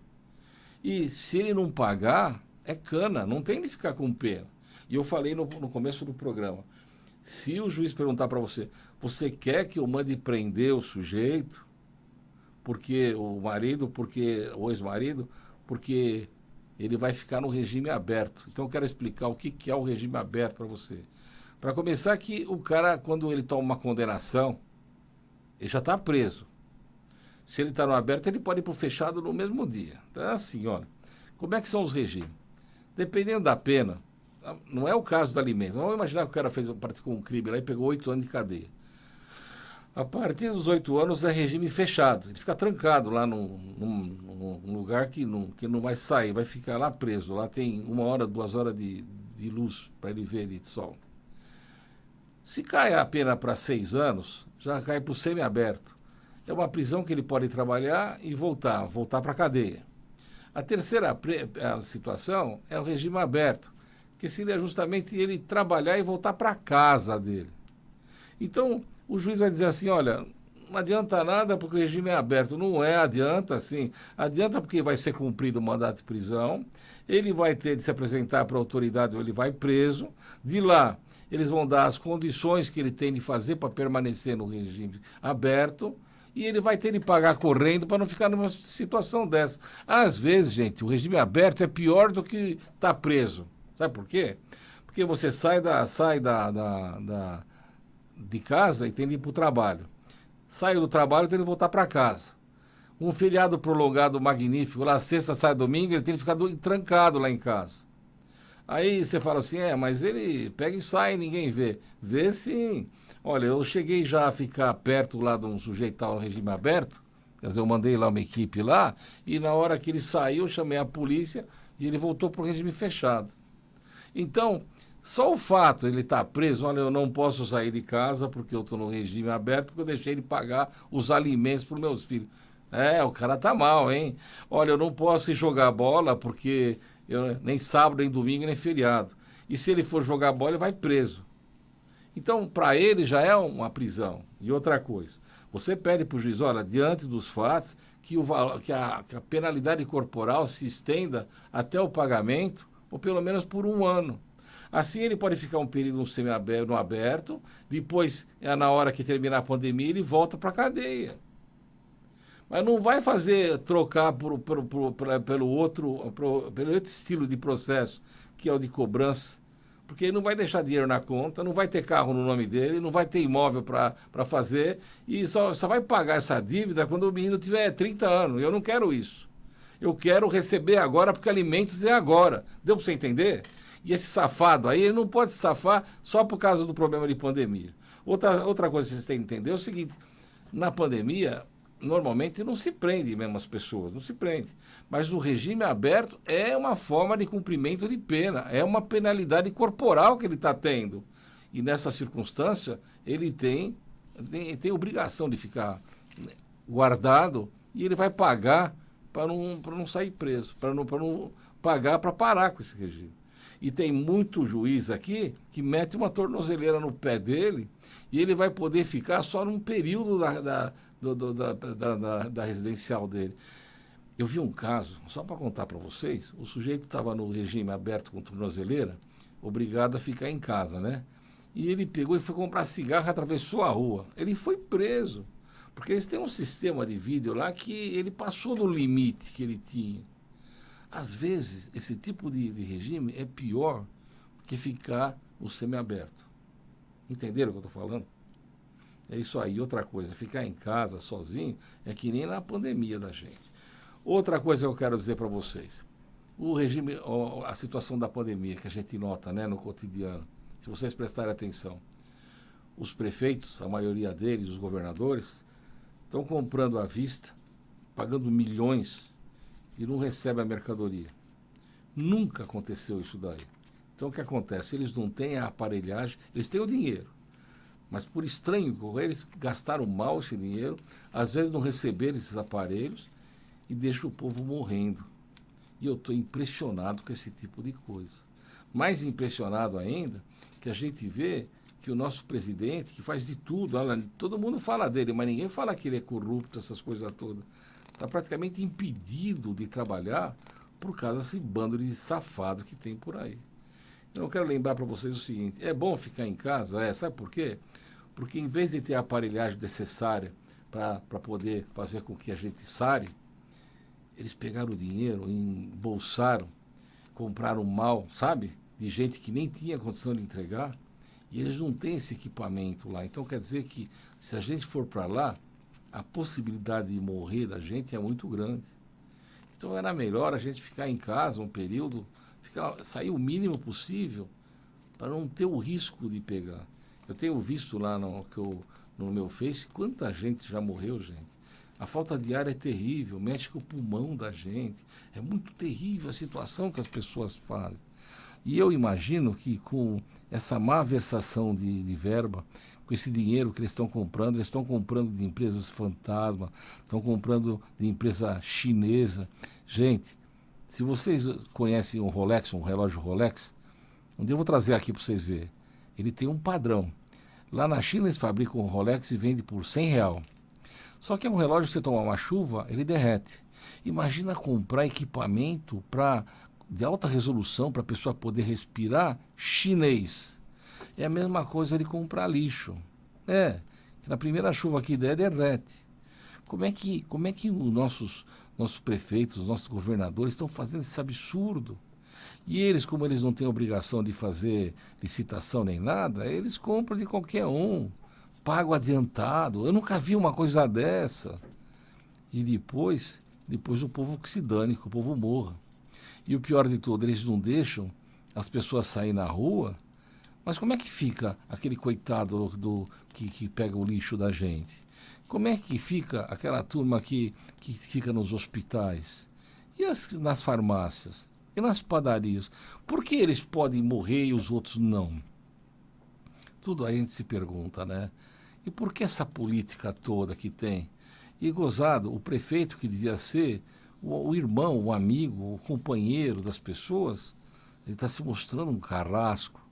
E se ele não pagar, é cana, não tem de ficar com pena. E eu falei no começo do programa, se o juiz perguntar para você, você quer que eu mande prender o sujeito? porque o ex-marido, porque ele vai ficar no regime aberto. Então eu quero explicar o que é o regime aberto para você. Para começar, que o cara, quando ele toma uma condenação, ele já está preso. Se ele está no aberto, ele pode ir para o fechado no mesmo dia. Então é assim, olha, como é que são os regimes? Dependendo da pena, não é o caso do alimento. Vamos imaginar que o cara praticou um crime lá e pegou 8 anos de cadeia. A partir dos 8 anos é regime fechado. Ele fica trancado lá num lugar que não vai sair, vai ficar lá preso. Lá tem 1 hora, 2 horas de luz para ele ver de sol. Se cai a pena para 6 anos, já cai para o semiaberto. É uma prisão que ele pode trabalhar e voltar para a cadeia. A terceira situação é o regime aberto, que seria justamente ele trabalhar e voltar para a casa dele. Então, o juiz vai dizer assim, olha, não adianta nada porque o regime é aberto. Não é, adianta sim. Adianta porque vai ser cumprido o mandato de prisão, ele vai ter de se apresentar para a autoridade ou ele vai preso. De lá, eles vão dar as condições que ele tem de fazer para permanecer no regime aberto e ele vai ter de pagar correndo para não ficar numa situação dessa. Às vezes, gente, o regime aberto é pior do que estar preso. Sabe por quê? Porque você sai de casa e tem de ir para o trabalho. Saiu do trabalho e tem de voltar para casa. Um feriado prolongado magnífico, lá sexta, sábado, domingo, ele tem de ficar trancado lá em casa. Aí você fala assim, mas ele pega e sai, ninguém vê. Vê sim. Olha, eu cheguei já a ficar perto lá de um sujeito ao regime aberto, quer dizer, eu mandei lá uma equipe lá, e na hora que ele saiu, eu chamei a polícia e ele voltou para o regime fechado. Então, só o fato de ele estar preso, olha, eu não posso sair de casa porque eu estou no regime aberto, porque eu deixei de pagar os alimentos para os meus filhos. O cara tá mal, hein? Olha, eu não posso ir jogar bola porque nem sábado, nem domingo, nem feriado. E se ele for jogar bola, ele vai preso. Então, para ele já é uma prisão. E outra coisa, você pede para o juiz, olha, diante dos fatos, que a penalidade corporal se estenda até o pagamento, ou pelo menos por 1 ano. Assim ele pode ficar um período no semiaberto, no aberto, depois, na hora que terminar a pandemia, ele volta para a cadeia. Mas não vai trocar pelo outro estilo de processo, que é o de cobrança, porque ele não vai deixar dinheiro na conta, não vai ter carro no nome dele, não vai ter imóvel para fazer, e só vai pagar essa dívida quando o menino tiver 30 anos. Eu não quero isso. Eu quero receber agora, porque alimentos é agora. Deu para você entender? E esse safado aí, ele não pode se safar só por causa do problema de pandemia. Outra coisa que vocês têm que entender é o seguinte, na pandemia, normalmente não se prende mesmo as pessoas, não se prende. Mas o regime aberto é uma forma de cumprimento de pena, é uma penalidade corporal que ele está tendo. E nessa circunstância, ele tem obrigação de ficar guardado e ele vai pagar para não sair preso, para não pagar para parar com esse regime. E tem muito juiz aqui que mete uma tornozeleira no pé dele e ele vai poder ficar só num período da residencial dele. Eu vi um caso, só para contar para vocês, o sujeito estava no regime aberto com tornozeleira, obrigado a ficar em casa, né? E ele pegou e foi comprar cigarro, atravessou a rua. Ele foi preso, porque eles têm um sistema de vídeo lá que ele passou do limite que ele tinha. Às vezes, esse tipo de regime é pior que ficar no semiaberto. Entenderam o que eu estou falando? É isso aí. Outra coisa, ficar em casa sozinho é que nem na pandemia da gente. Outra coisa que eu quero dizer para vocês. O regime, a situação da pandemia que a gente nota, né, no cotidiano, se vocês prestarem atenção, os prefeitos, a maioria deles, os governadores, estão comprando à vista, pagando milhões e não recebem a mercadoria. Nunca aconteceu isso daí. Então o que acontece? Eles não têm a aparelhagem, eles têm o dinheiro. Mas por estranho, eles gastaram mal esse dinheiro, às vezes não receberam esses aparelhos e deixam o povo morrendo. E eu estou impressionado com esse tipo de coisa. Mais impressionado ainda que a gente vê que o nosso presidente, que faz de tudo, olha, todo mundo fala dele, mas ninguém fala que ele é corrupto, essas coisas todas. Está praticamente impedido de trabalhar por causa desse bando de safado que tem por aí. Então, eu quero lembrar para vocês o seguinte, é bom ficar em casa? Sabe por quê? Porque em vez de ter a aparelhagem necessária para poder fazer com que a gente sare, eles pegaram o dinheiro, embolsaram, compraram mal, sabe? De gente que nem tinha condição de entregar, e eles não têm esse equipamento lá. Então quer dizer que se a gente for para lá, a possibilidade de morrer da gente é muito grande. Então era melhor a gente ficar em casa um período, sair o mínimo possível para não ter o risco de pegar. Eu tenho visto lá no meu Face quanta gente já morreu, gente. A falta de ar é terrível, mexe com o pulmão da gente. É muito terrível a situação que as pessoas fazem. E eu imagino que com essa má versação de verba, com esse dinheiro que eles estão comprando de empresas fantasma, estão comprando de empresa chinesa. Gente, se vocês conhecem o Rolex, um relógio Rolex, um dia eu vou trazer aqui para vocês verem. Ele tem um padrão. Lá na China eles fabricam um Rolex e vendem por R$ 100. Só que é um relógio que você tomar uma chuva, ele derrete. Imagina comprar equipamento de alta resolução para a pessoa poder respirar chinês. É a mesma coisa de comprar lixo. Que na primeira chuva que der, derrete. Como é que os nossos prefeitos, os nossos governadores estão fazendo esse absurdo? E eles, como eles não têm obrigação de fazer licitação nem nada, eles compram de qualquer um, pagam adiantado. Eu nunca vi uma coisa dessa. E depois o povo que se dane, que o povo morra. E o pior de tudo, eles não deixam as pessoas saírem na rua. Mas como é que fica aquele coitado que pega o lixo da gente? Como é que fica aquela turma que fica nos hospitais? E nas farmácias? E nas padarias? Por que eles podem morrer e os outros não? Tudo a gente se pergunta, né? E por que essa política toda que tem? E gozado, o prefeito que devia ser o irmão, o amigo, o companheiro das pessoas, ele está se mostrando um carrasco.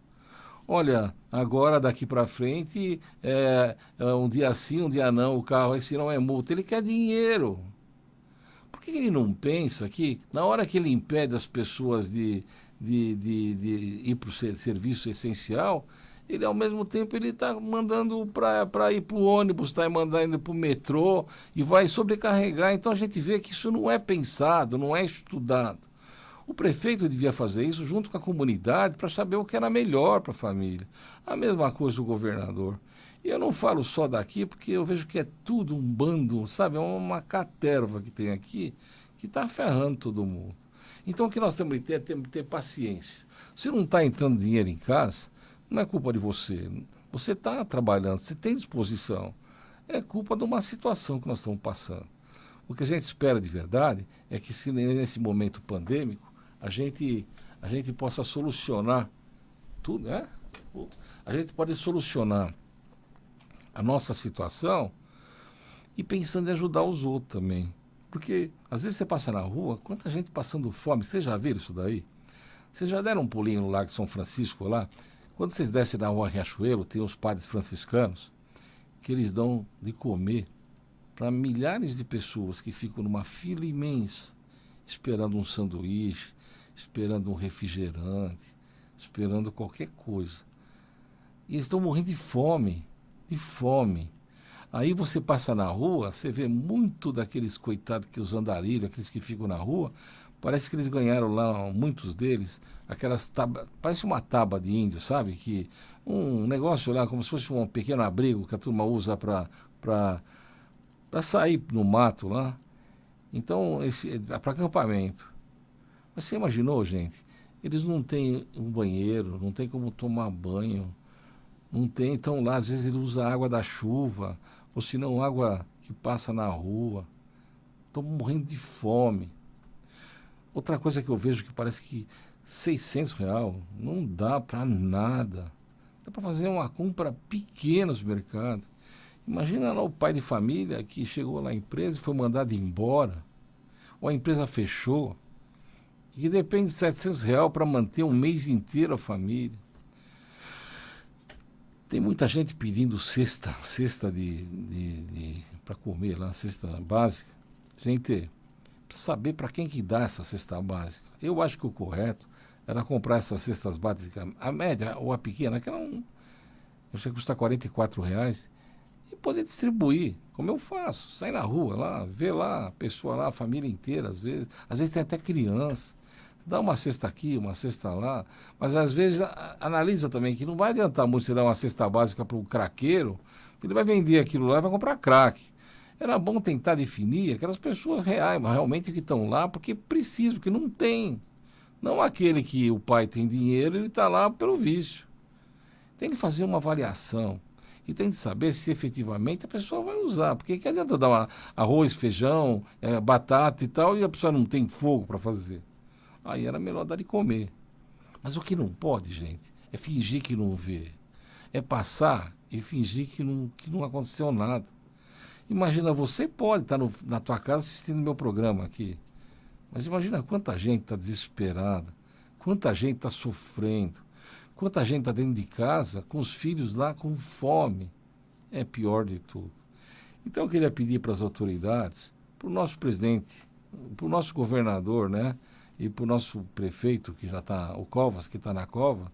Olha, agora daqui para frente, um dia sim, um dia não, o carro, esse não é multa, ele quer dinheiro. Por que ele não pensa que, na hora que ele impede as pessoas de ir para o serviço essencial, ele, ao mesmo tempo, ele está mandando para ir para o ônibus, está mandando para o metrô e vai sobrecarregar. Então, a gente vê que isso não é pensado, não é estudado. O prefeito devia fazer isso junto com a comunidade para saber o que era melhor para a família. A mesma coisa o governador. E eu não falo só daqui, porque eu vejo que é tudo um bando, sabe? É uma caterva que tem aqui, que está ferrando todo mundo. Então, o que nós temos que ter paciência. Se não está entrando dinheiro em casa, não é culpa de você. Você está trabalhando, você tem disposição. É culpa de uma situação que nós estamos passando. O que a gente espera de verdade é que, se nesse momento pandêmico, a gente possa solucionar tudo, né? A gente pode solucionar a nossa situação e pensando em ajudar os outros também. Porque, às vezes, você passa na rua, quanta gente passando fome. Vocês já viram isso daí? Vocês já deram um pulinho no Lago São Francisco lá? Quando vocês descem na rua Riachuelo, tem os padres franciscanos que eles dão de comer para milhares de pessoas que ficam numa fila imensa, esperando um sanduíche, esperando um refrigerante, esperando qualquer coisa. E eles estão morrendo de fome, de fome. Aí você passa na rua, você vê muito daqueles coitados, que os andarilhos, aqueles que ficam na rua, parece que eles ganharam lá, muitos deles, aquelas tábuas, parece uma tábua de índio, sabe? Que um negócio lá, como se fosse um pequeno abrigo que a turma usa para sair no mato lá. Então, para acampamento. Mas você imaginou, gente? Eles não têm um banheiro, não tem como tomar banho, não tem, então lá às vezes ele usa água da chuva, ou se não água que passa na rua. Estão morrendo de fome. Outra coisa que eu vejo que parece que R$ 600 não dá para nada. Dá para fazer uma compra pequena no mercado. Imagina lá o pai de família que chegou lá na empresa e foi mandado embora, ou a empresa fechou, e que depende de R$ 700 para manter um mês inteiro a família. Tem muita gente pedindo cesta para comer lá, cesta básica. Gente, precisa saber para quem que dá essa cesta básica. Eu acho que o correto era comprar essas cestas básicas, a média ou a pequena, aquela eu acho que custa R$ 44, poder distribuir, como eu faço. Sai na rua lá, vê lá a pessoa lá, a família inteira, às vezes tem até criança. Dá uma cesta aqui, uma cesta lá, mas às vezes analisa também que não vai adiantar muito você dar uma cesta básica para o craqueiro, que ele vai vender aquilo lá e vai comprar crack. Era bom tentar definir aquelas pessoas reais, mas realmente que estão lá porque precisam, porque não tem. Não aquele que o pai tem dinheiro e ele está lá pelo vício. Tem que fazer uma avaliação e tem que saber se efetivamente a pessoa vai usar. Porque que adianta dar arroz, feijão, batata e tal, e a pessoa não tem fogo para fazer. Aí era melhor dar de comer. Mas o que não pode, gente, é fingir que não vê. É passar e fingir que não aconteceu nada. Imagina, você pode estar na tua casa assistindo meu programa aqui. Mas imagina quanta gente está desesperada, quanta gente está sofrendo, quanta gente está dentro de casa com os filhos lá com fome. É pior de tudo. Então eu queria pedir para as autoridades, para o nosso presidente, para o nosso governador, né? E para o nosso prefeito, que já está, o Covas, que está na cova,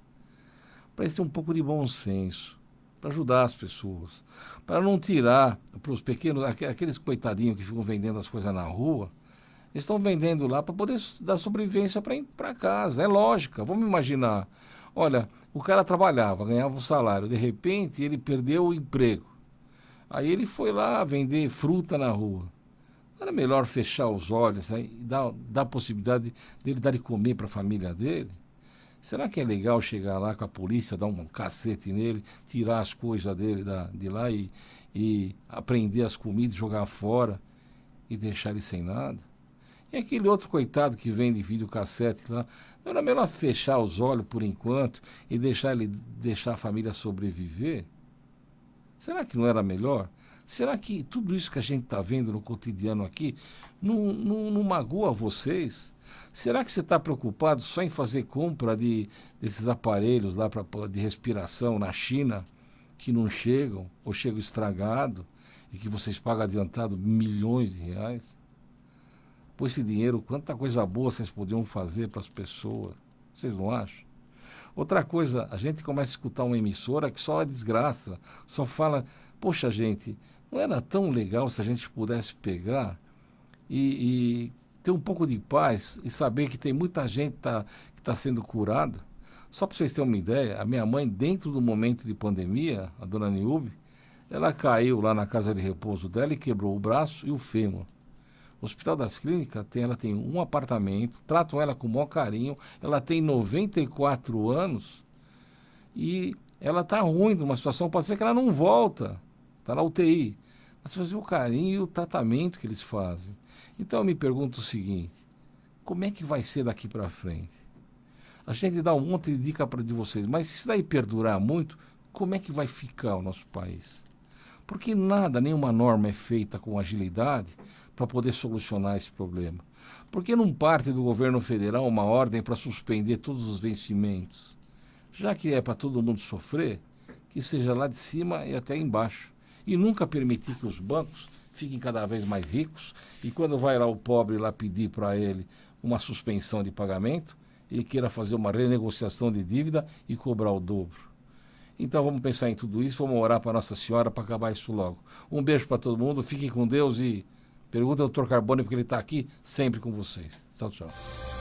para eles terem um pouco de bom senso, para ajudar as pessoas, para não tirar para os pequenos, aqueles coitadinhos que ficam vendendo as coisas na rua, eles estão vendendo lá para poder dar sobrevivência para casa. É lógica. Vamos imaginar. Olha, o cara trabalhava, ganhava um salário. De repente, ele perdeu o emprego. Aí ele foi lá vender fruta na rua. Não era melhor fechar os olhos aí, e dar a possibilidade dele dar de comer para a família dele? Será que é legal chegar lá com a polícia, dar um cacete nele, tirar as coisas dele de lá e apreender as comidas, jogar fora e deixar ele sem nada? E aquele outro coitado que vende videocassete lá, não era melhor fechar os olhos por enquanto e deixar a família sobreviver? Será que não era melhor? Será que tudo isso que a gente está vendo no cotidiano aqui não magoa vocês? Será que você está preocupado só em fazer compra desses aparelhos lá de respiração na China que não chegam ou chegam estragados e que vocês pagam adiantado milhões de reais? Com esse dinheiro, quanta coisa boa vocês podiam fazer para as pessoas. Vocês não acham? Outra coisa, a gente começa a escutar uma emissora que só é desgraça, só fala, poxa gente, não era tão legal se a gente pudesse pegar e ter um pouco de paz e saber que tem muita gente que está sendo curada? Só para vocês terem uma ideia, a minha mãe, dentro do momento de pandemia, a dona Niúbe, ela caiu lá na casa de repouso dela e quebrou o braço e o fêmur. O Hospital das Clínicas, ela tem um apartamento, tratam ela com o maior carinho, ela tem 94 anos e ela está ruim de uma situação, pode ser que ela não volta, está na UTI. Mas fazer o carinho e o tratamento que eles fazem. Então eu me pergunto o seguinte, como é que vai ser daqui para frente? A gente dá um monte de dica de vocês, mas se isso daí perdurar muito, como é que vai ficar o nosso país? Porque nada, nenhuma norma é feita com agilidade para poder solucionar esse problema. Por que não parte do governo federal uma ordem para suspender todos os vencimentos? Já que é para todo mundo sofrer, que seja lá de cima e até embaixo. E nunca permitir que os bancos fiquem cada vez mais ricos e quando vai lá o pobre lá pedir para ele uma suspensão de pagamento, ele queira fazer uma renegociação de dívida e cobrar o dobro. Então vamos pensar em tudo isso, vamos orar para Nossa Senhora para acabar isso logo. Um beijo para todo mundo, fiquem com Deus e pergunta ao Dr. Carbone porque ele está aqui sempre com vocês. Tchau, tchau.